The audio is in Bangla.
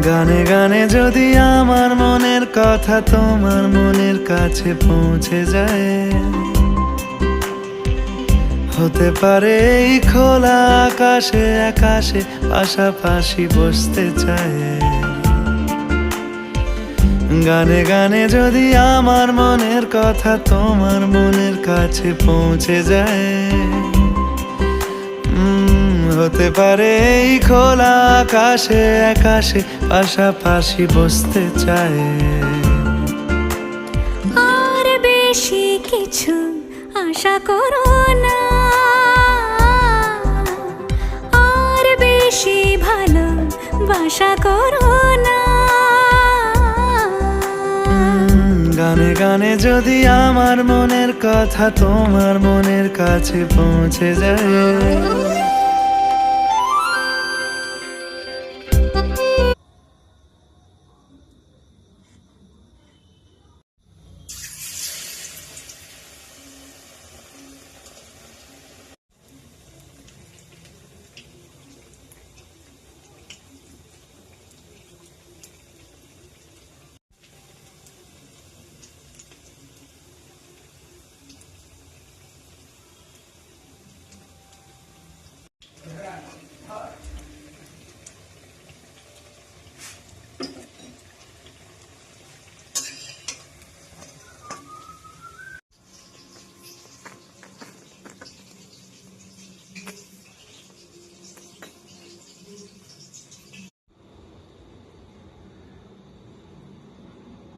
গানে গানে যদি আমার মনের কথা তোমার মনের কাছে পৌঁছে যায়, হতে পারে এই খোলা আকাশে আকাশে পাশাপাশি বসতে চায়। গানে গানে যদি আমার মনের কথা তোমার মনের কাছে পৌঁছে যায়, হতে পারে এই খোলা আকাশে আকাশে পাশাপাশি বসতে চায়। আর বেশি কিছু আশা করো না, আর বেশি ভালোবাসা করো না। গানে গানে যদি আমার মনের কথা তোমার মনের কাছে পৌঁছে যায়,